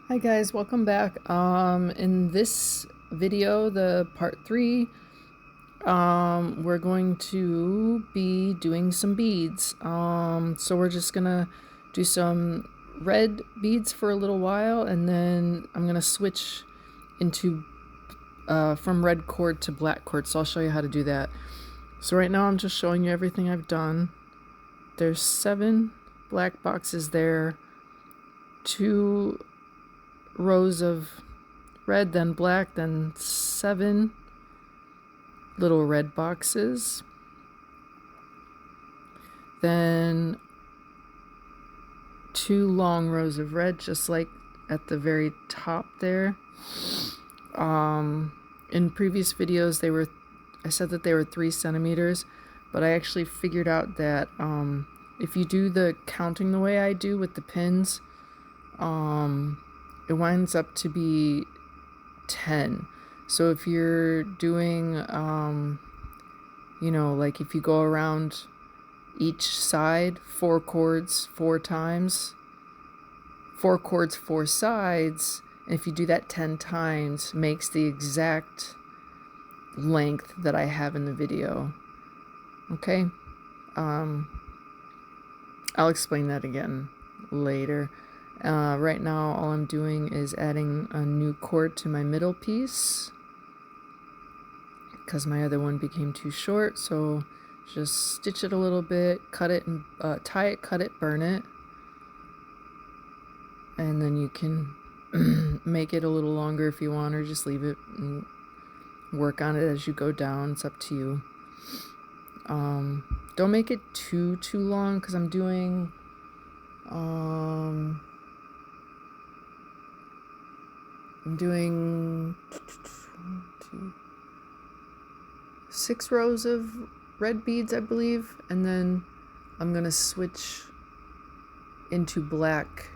Hi guys, welcome back. In this video, the part 3, we're going to be doing some beads. So we're just gonna do some red beads for a little while, and then I'm gonna switch into from red cord to black cord, so I'll show you how to do that. So right now I'm just showing you everything I've done. There's 7 black boxes there, 2 rows of red, then black, then 7 little red boxes, then 2 long rows of red, just like at the very top there. In previous videos I said that they were 3 centimeters, but I actually figured out that if you do the counting the way I do with the pins, it winds up to be 10. So if you're doing, like if you go around each side 4 cords 4 times, 4 cords 4 sides, and if you do that 10 times, makes the exact length that I have in the video. Okay? I'll explain that again later. Right now all I'm doing is adding a new cord to my middle piece because my other one became too short, so just stitch it a little bit, cut it, and tie it, cut it, burn it, and then you can make it a little longer if you want, or just leave it and work on it as you go down. It's up to you. Don't make it too long, because I'm doing 6 rows of red beads, I believe, and then I'm gonna switch into black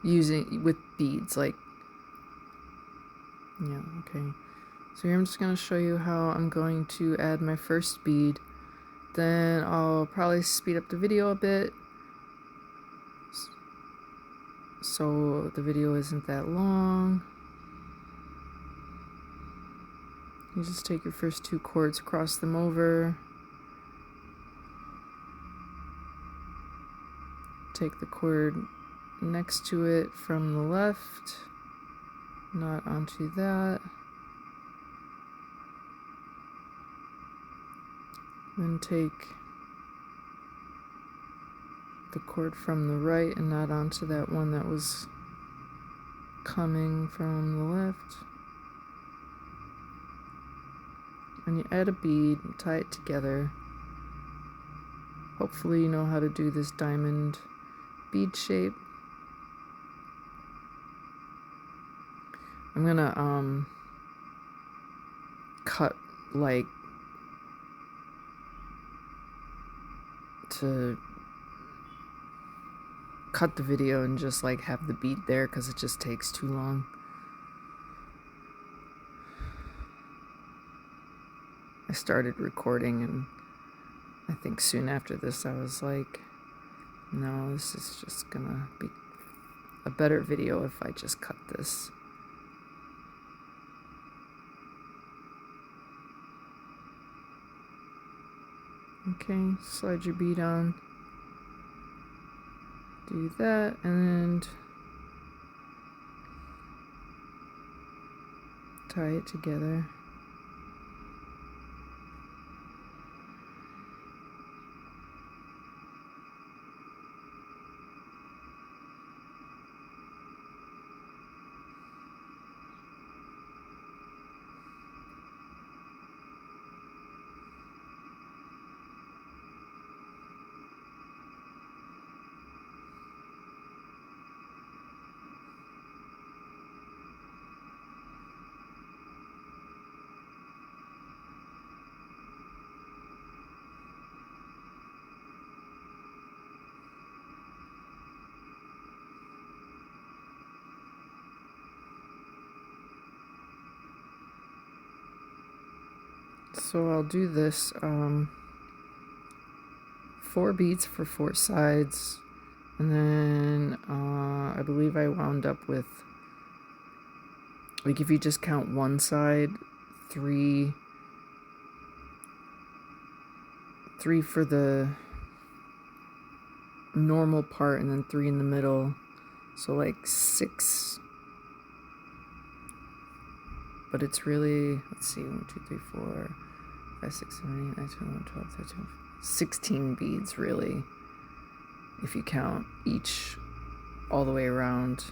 using with beads, like, yeah, okay. So here I'm just gonna show you how I'm going to add my first bead. Then I'll probably speed up the video a bit so the video isn't that long. You just take your first 2 cords, cross them over, take the cord next to it from the left, knot onto that, then take the cord from the right and knot onto that one that was coming from the left, and you add a bead and tie it together. Hopefully you know how to do this diamond bead shape. I'm gonna cut, like, to cut the video and just like have the bead there, because it just takes too long. I started recording, and I think soon after this I was like, no, this is just gonna be a better video if I just cut this. Okay, slide your bead on, do that, and tie it together. So I'll do this 4 beads for 4 sides, And then I believe I wound up with, like, if you just count one side, three for the normal part, and then 3 in the middle, so like 6. But it's really, let's see, 1 2 3 4 5 6 7 8 9 10 11 12 13 16 beads, really, if you count each all the way around.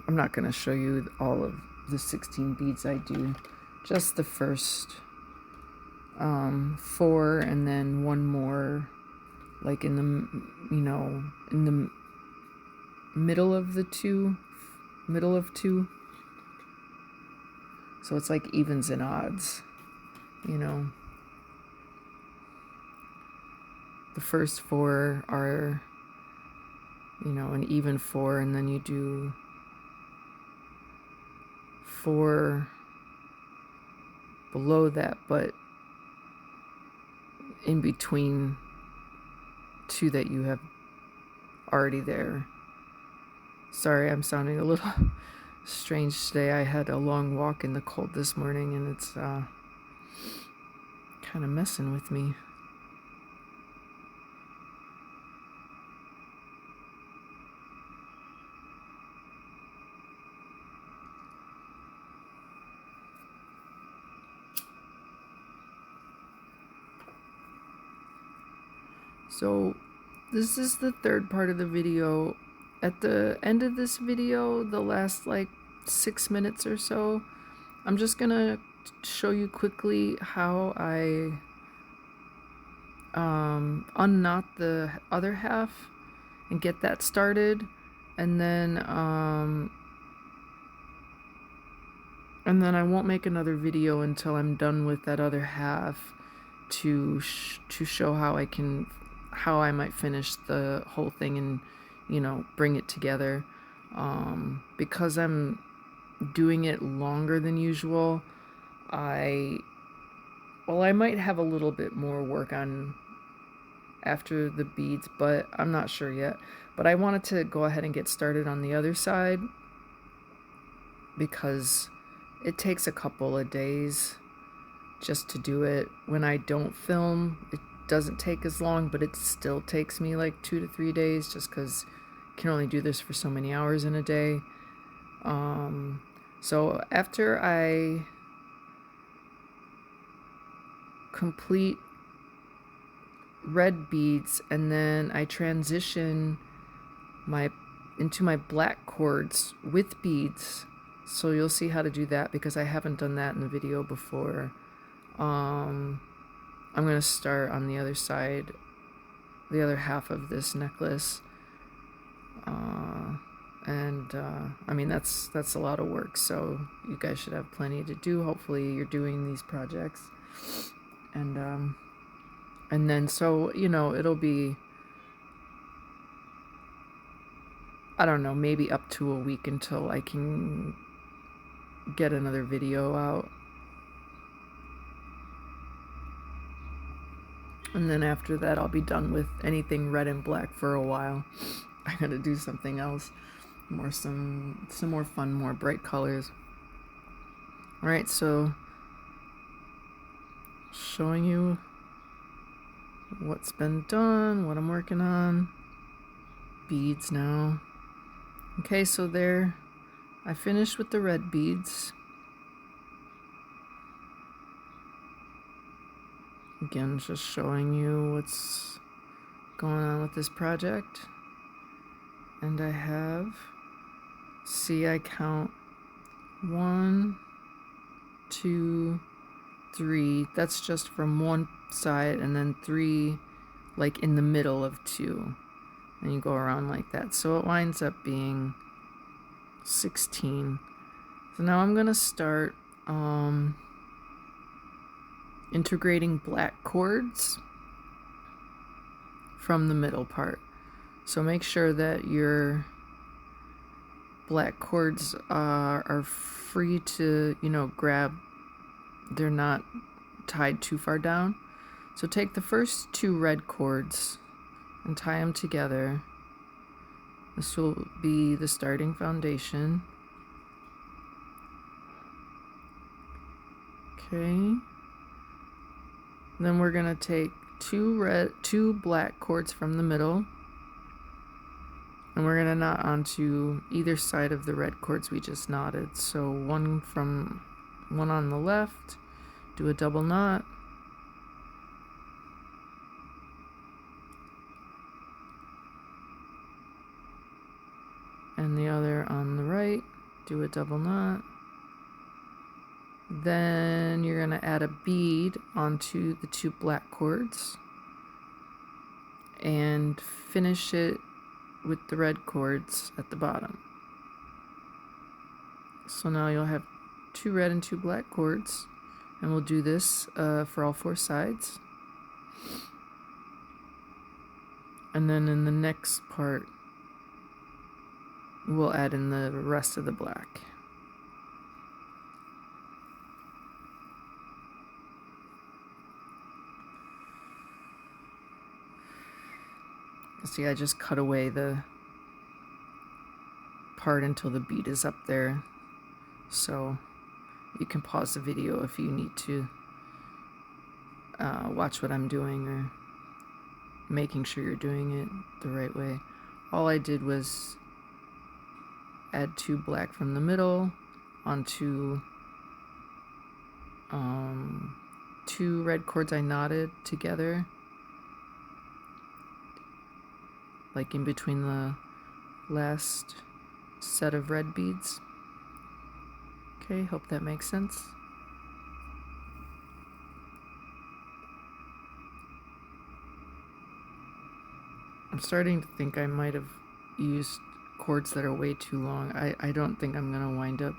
I'm not going to show you all of the 16 beads I do, just the first 4, and then one more, like in the, in the middle of the middle of 2. So it's like evens and odds, The first 4 are, an even 4, and then you do 4 below that, but in between 2 that you have already there. Sorry, I'm sounding a little strange today. I had a long walk in the cold this morning, and it's kind of messing with me. So this is the third part of the video. At the end of this video, the last like 6 minutes or so, I'm just gonna show you quickly how I unknot the other half and get that started, and then I won't make another video until I'm done with that other half to show how I might finish the whole thing and bring it together. Because I'm doing it longer than usual, I might have a little bit more work on after the beads, but I'm not sure yet. But I wanted to go ahead and get started on the other side because it takes a couple of days just to do it. When I don't film, it doesn't take as long, but it still takes me like 2 to 3 days just because I can only do this for so many hours in a day. So after I complete red beads, and then I transition into my black cords with beads, so you'll see how to do that because I haven't done that in the video before. I'm going to start on the other side, the other half of this necklace. I mean, that's a lot of work, so you guys should have plenty to do. Hopefully you're doing these projects. And then, so, it'll be, I don't know, maybe up to a week until I can get another video out. And then after that, I'll be done with anything red and black for a while. I gotta do something else, some more fun, more bright colors. All right, so showing you what's been done, what I'm working on. Beads now. Okay, so there, I finished with the red beads. Again, just showing you what's going on with this project. And I have, see, I count 1, 2, 3. That's just from one side, and then 3 like in the middle of 2. And you go around like that. So it winds up being 16. So now I'm gonna start integrating black cords from the middle part. So make sure that your black cords are free to, grab. They're not tied too far down. So take the first 2 red cords and tie them together. This will be the starting foundation. Okay. Then we're gonna take 2 black cords from the middle, and we're gonna knot onto either side of the red cords we just knotted. So one on the left, do a double knot, and the other on the right, do a double knot. Then you're going to add a bead onto the 2 black cords and finish it with the red cords at the bottom. So now you'll have 2 red and 2 black cords, and we'll do this for all 4 sides. And then in the next part, we'll add in the rest of the black. See, I just cut away the part until the bead is up there, so you can pause the video if you need to watch what I'm doing or making sure you're doing it the right way. All I did was add 2 black from the middle onto 2 red cords I knotted together, like in between the last set of red beads. Okay, hope that makes sense. I'm starting to think I might have used cords that are way too long. I don't think I'm gonna wind up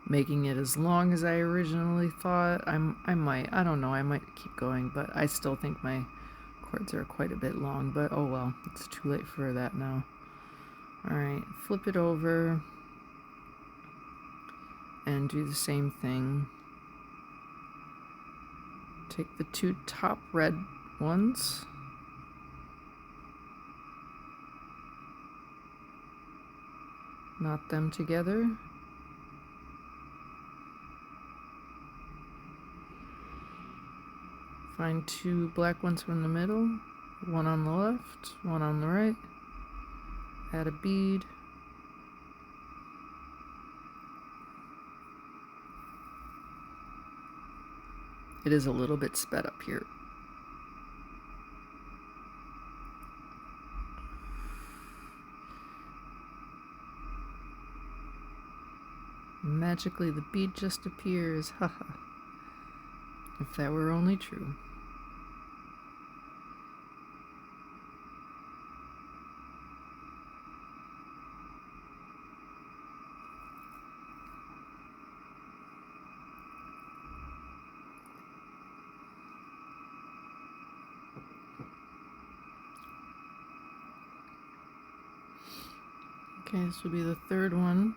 making it as long as I originally thought. I don't know, I might keep going, but I still think my cords are quite a bit long, but oh well, it's too late for that now. Alright, flip it over and do the same thing. Take the 2 top red ones, knot them together. Find 2 black ones from the middle, one on the left, one on the right. Add a bead. It is a little bit sped up here. Magically, the bead just appears. Haha. If that were only true. Okay, this will be the 3rd one.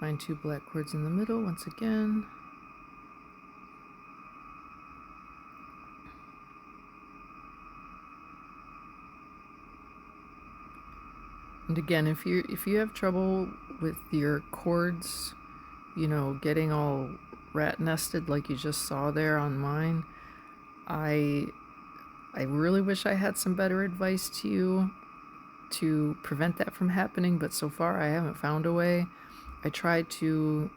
Find two black cords in the middle once again. And again, if you have trouble with your cords, getting all rat nested like you just saw there on mine, I really wish I had some better advice to you to prevent that from happening, but so far I haven't found a way. I tried to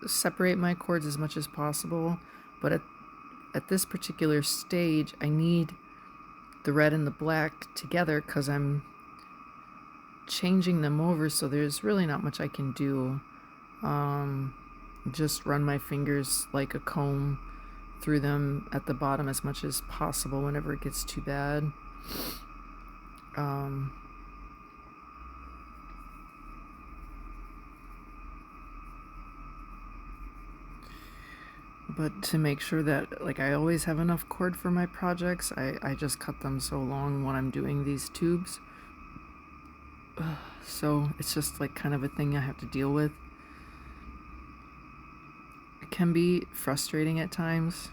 separate my cords as much as possible, but at this particular stage I need the red and the black together because I'm changing them over, so there's really not much I can do Just run my fingers like a comb through them at the bottom as much as possible whenever it gets too bad. But to make sure that, like, I always have enough cord for my projects, I just cut them so long when I'm doing these tubes. So it's just like kind of a thing I have to deal with. It can be frustrating at times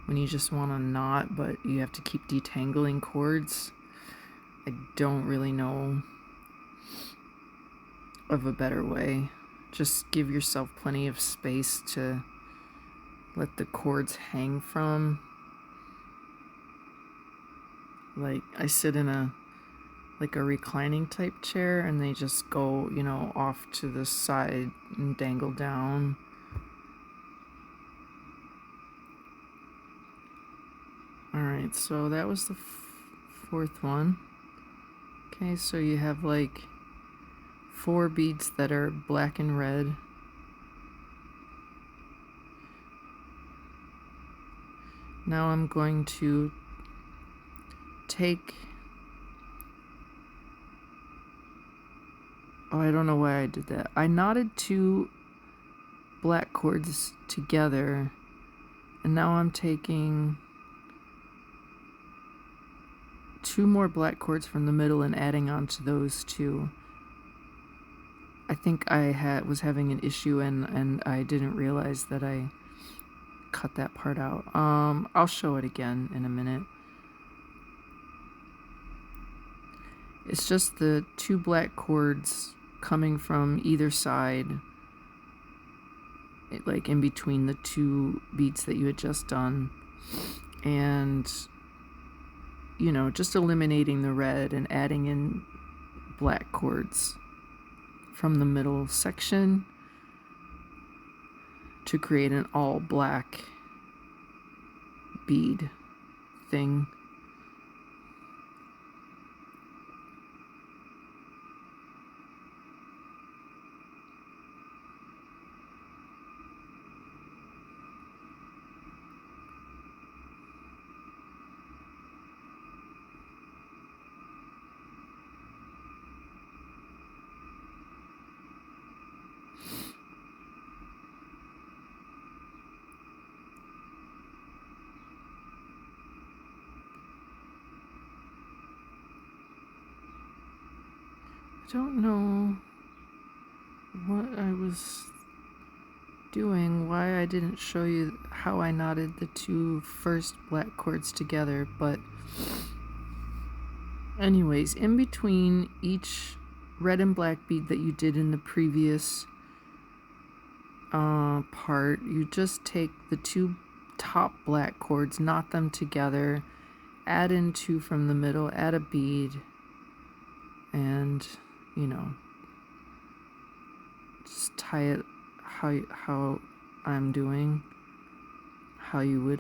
when you just want to knot, but you have to keep detangling cords. I don't really know of a better way. Just give yourself plenty of space to let the cords hang from. Like, I sit in a reclining type chair, and they just go, you know, off to the side and dangle down. Alright, so that was the fourth one. Okay, so you have like 4 beads that are black and red. Now I'm going to take... Oh, I don't know why I did that. I knotted 2 black cords together, and now I'm taking 2 more black cords from the middle and adding on to those 2. I think I was having an issue and I didn't realize that I cut that part out. I'll show it again in a minute. It's just the 2 black cords coming from either side, like in between the 2 beads that you had just done, and, you know, just eliminating the red and adding in black cords from the middle section to create an all black bead thing. I don't know what I was doing, why I didn't show you how I knotted the 2 first black cords together, but anyways, in between each red and black bead that you did in the previous part, you just take the 2 top black cords, knot them together, add in 2 from the middle, add a bead, and, you know, just tie it how I'm doing, how you would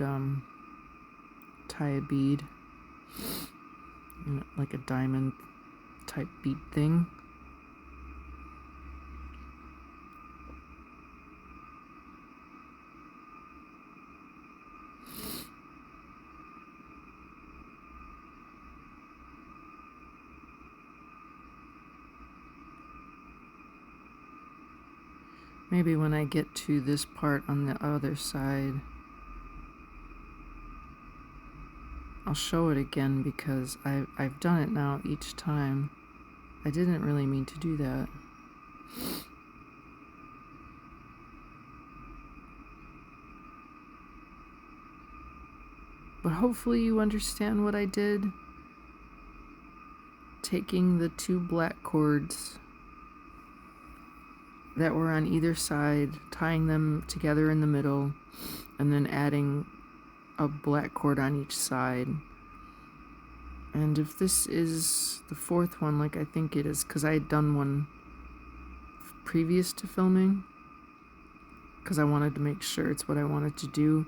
tie a bead, you know, like a diamond type bead thing. Maybe when I get to this part on the other side, I'll show it again, because I've done it now each time. I didn't really mean to do that. But hopefully you understand what I did. Taking the 2 black cords that were on either side, tying them together in the middle, and then adding a black cord on each side. And if this is the 4th one, like I think it is, because I had done one previous to filming, because I wanted to make sure it's what I wanted to do,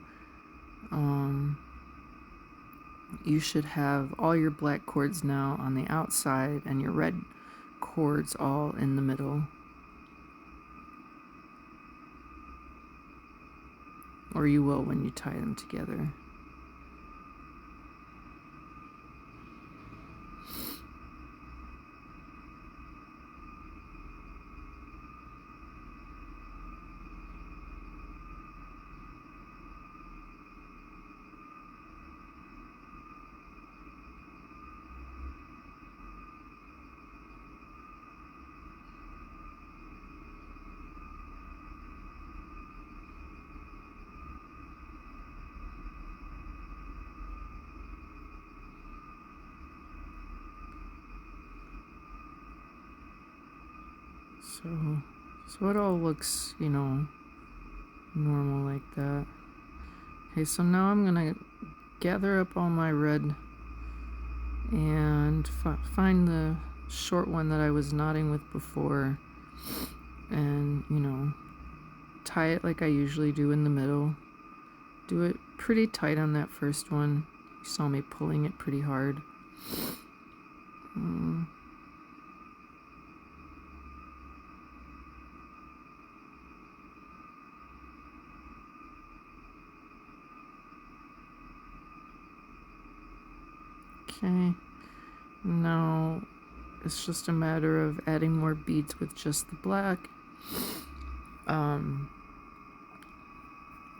you should have all your black cords now on the outside and your red cords all in the middle. or you will when you tie them together. So it all looks, you know, normal like that. Okay, so now I'm gonna gather up all my red and find the short one that I was knotting with before, and, you know, tie it like I usually do in the middle. Do it pretty tight on that first one. You saw me pulling it pretty hard. Okay, now it's just a matter of adding more beads with just the black.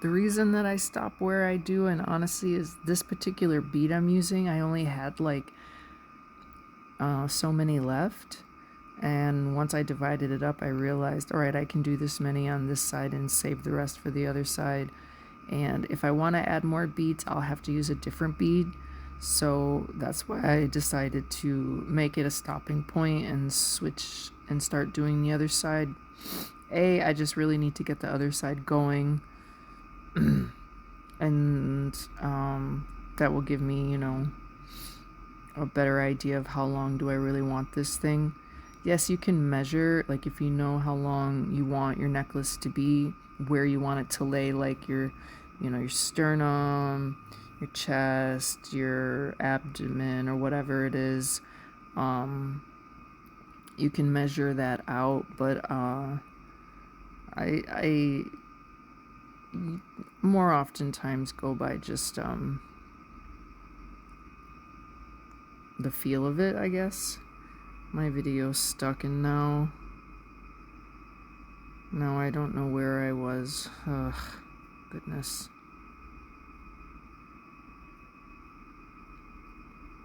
The reason that I stop where I do, and honestly, is this particular bead I'm using, I only had like so many left, and once I divided it up, I realized, all right, I can do this many on this side and save the rest for the other side. And if I want to add more beads, I'll have to use a different bead. So that's why I decided to make it a stopping point and switch and start doing the other side. I just really need to get the other side going. And that will give me, you know, a better idea of how long do I really want this thing. Yes, you can measure, like if you know how long you want your necklace to be, where you want it to lay, like your, you know, your sternum, your chest, your abdomen, or whatever it is. You can measure that out, but I more oftentimes go by just the feel of it, I guess. My video's stuck, and now I don't know where I was. Ugh, goodness.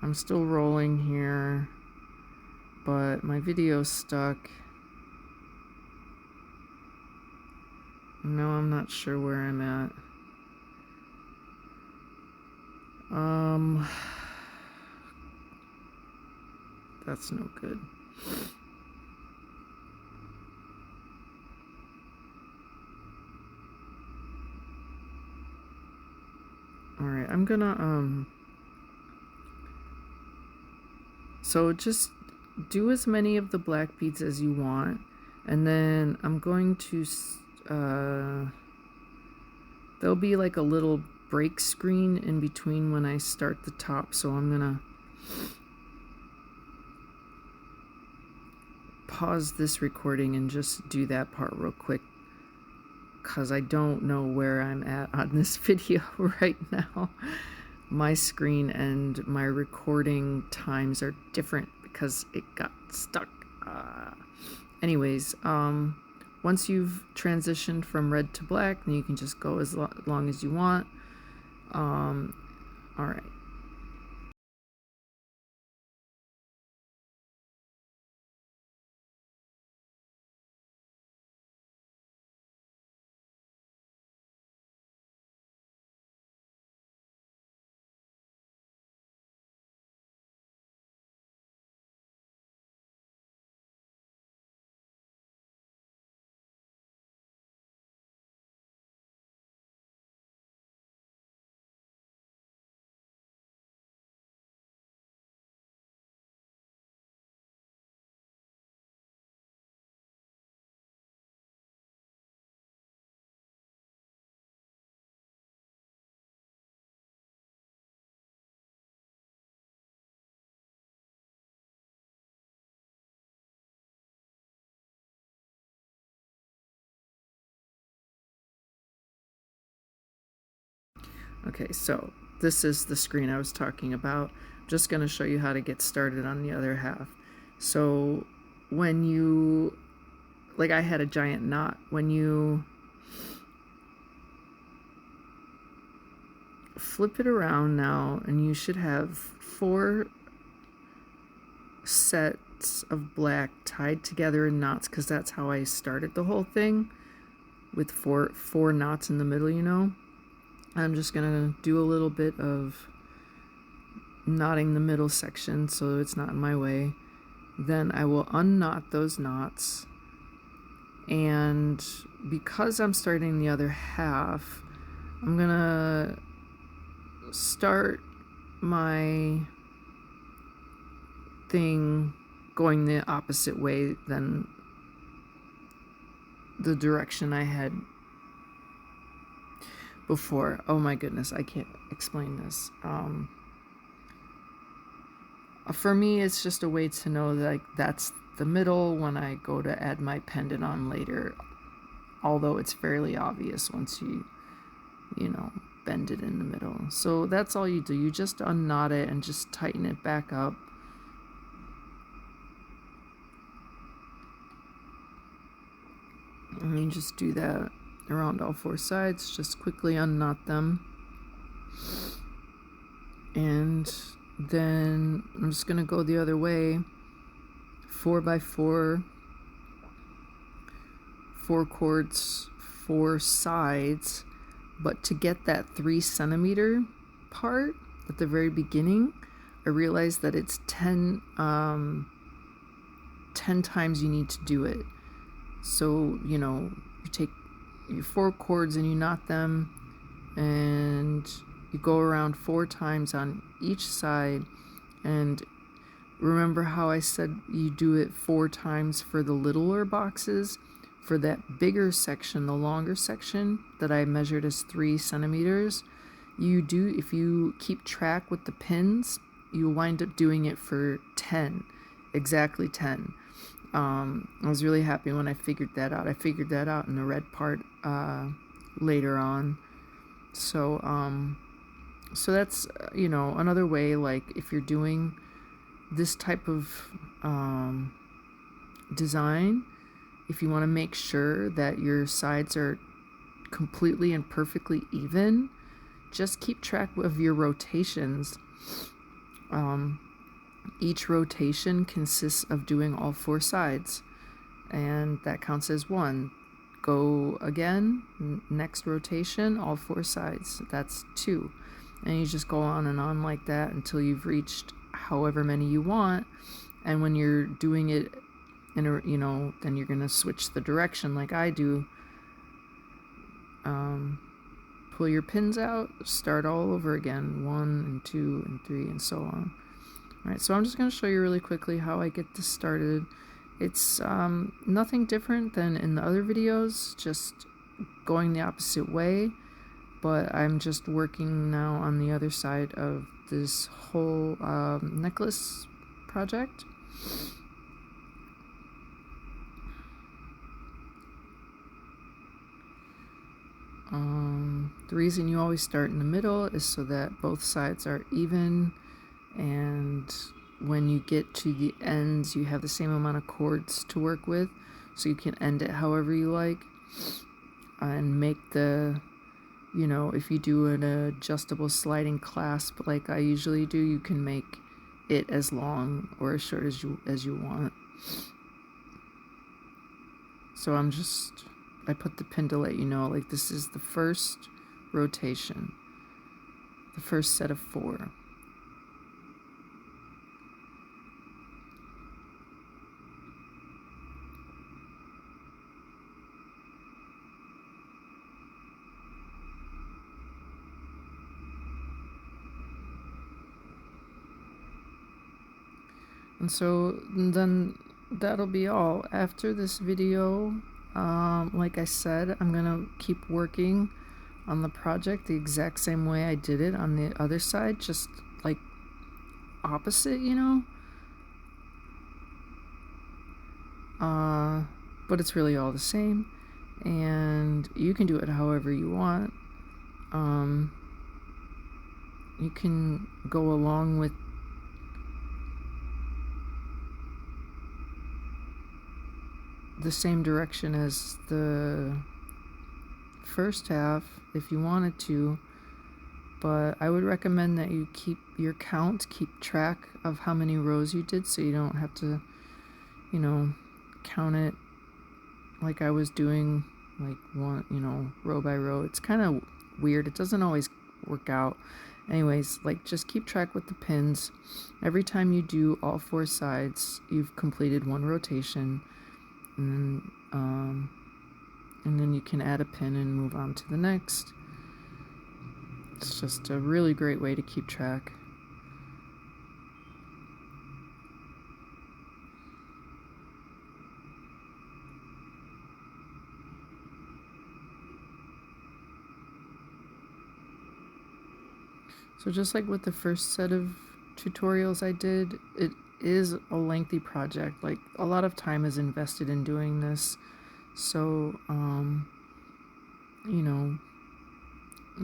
I'm still rolling here, but my video's stuck. No, I'm not sure where I'm at. That's no good. Alright, I'm gonna, so just do as many of the black beads as you want, and then I'm going to, there'll be like a little break screen in between when I start the top, so I'm gonna pause this recording and just do that part real quick, because I don't know where I'm at on this video right now. My screen and my recording times are different because it got stuck. Anyways, once you've transitioned from red to black, then you can just go as long as you want. All right. Okay, so this is the screen I was talking about. I'm just going to show you how to get started on the other half. So when you, like I had a giant knot, when you flip it around now, and you should have 4 sets of black tied together in knots, because that's how I started the whole thing, with four knots in the middle, you know. I'm just gonna do a little bit of knotting the middle section so it's not in my way. Then I will unknot those knots, and because I'm starting the other half, I'm gonna start my thing going the opposite way than the direction I had before. Oh my goodness, I can't explain this. For me, it's just a way to know that, like, that's the middle when I go to add my pendant on later, although it's fairly obvious once you know, bend it in the middle. So that's all you do. You just unknot it and just tighten it back up. And you just do that around all 4 sides. Just quickly unknot them. And then I'm just gonna go the other way. 4 by 4, 4 cords, 4 sides. But to get that 3 centimeter part at the very beginning, I realized that it's 10 times you need to do it. So, you know, you take your 4 cords and you knot them, and you go around 4 times on each side. And remember how I said you do it 4 times for the littler boxes? For that bigger section, the longer section that I measured as 3 centimeters, you do, if you keep track with the pins, you wind up doing it for 10, exactly 10. I was really happy when I figured that out. I figured that out in the red part later on. So so that's, you know, another way, like if you're doing this type of design, if you want to make sure that your sides are completely and perfectly even, just keep track of your rotations. Each rotation consists of doing all 4 sides, and that counts as 1. Go again, next rotation, all 4 sides, that's 2. And you just go on and on like that until you've reached however many you want. And when you're doing it in a, you know, then you're gonna switch the direction like I do. Pull your pins out, start all over again, 1 and 2 and 3 and so on. Alright, so I'm just going to show you really quickly how I get this started. It's nothing different than in the other videos, just going the opposite way, but I'm just working now on the other side of this whole necklace project. The reason you always start in the middle is so that both sides are even, and when you get to the ends you have the same amount of cords to work with, so you can end it however you like, and make the, you know, if you do an adjustable sliding clasp like I usually do, you can make it as long or as short as you want. So I put the pin to let you know, like, this is the first rotation, the first set of 4. And so then that'll be all. After this video, like I said, I'm gonna keep working on the project the exact same way I did it on the other side, just like opposite, you know. But it's really all the same, and you can do it however you want. you can go along with the same direction as the first half if you wanted to, but I would recommend that you keep your count, keep track of how many rows you did, so you don't have to, you know, count it like I was doing, like one, you know, row by row. It's kind of weird. It doesn't always work out. Anyways, like, just keep track with the pins. Every time you do all 4 sides, you've completed 1 rotation, and then you can add a pin and move on to the next. It's just a really great way to keep track. So just like with the first set of tutorials I did, it is a lengthy project. Like, a lot of time is invested in doing this. So, you know,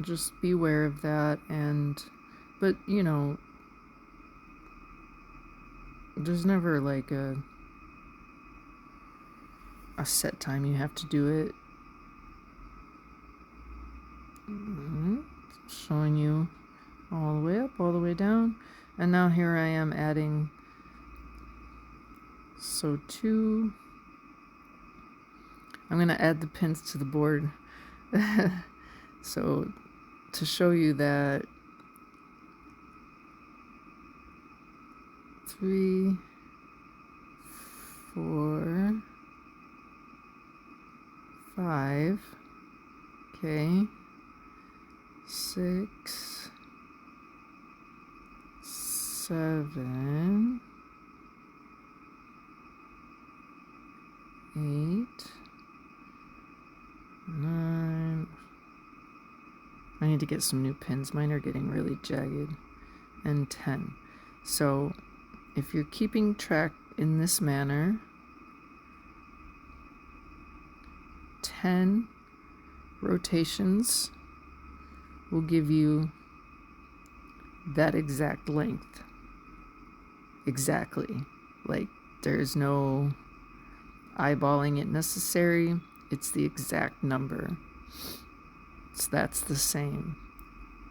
just be aware of that. But, you know, there's never like a set time you have to do it. Showing you all the way up, all the way down. And now here I am adding, so 2. I'm going to add the pins to the board. So to show you that 3, 4, 5, okay, 6, 7, 8, 9. I need to get some new pins. Mine are getting really jagged. And 10. So if you're keeping track in this manner, 10 rotations will give you that exact length. Exactly. Like, there's no eyeballing it necessary. It's the exact number. So that's the same.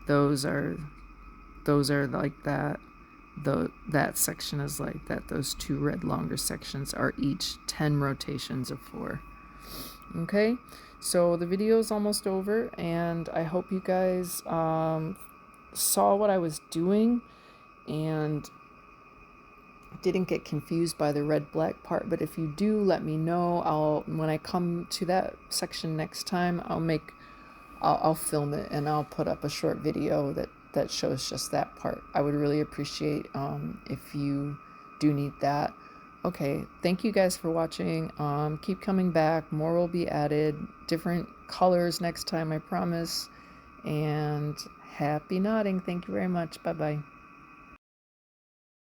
Those are like that. That section is like that. Those 2 red longer sections are each 10 rotations of 4. Okay, so the video is almost over, and I hope you guys saw what I was doing and didn't get confused by the red-black part. But if you do, let me know. When I come to that section next time, I'll film it and I'll put up a short video that shows just that part. I would really appreciate if you do need that. Okay, thank you guys for watching. Keep coming back. More will be added. Different colors next time, I promise. And happy knotting. Thank you very much. Bye-bye.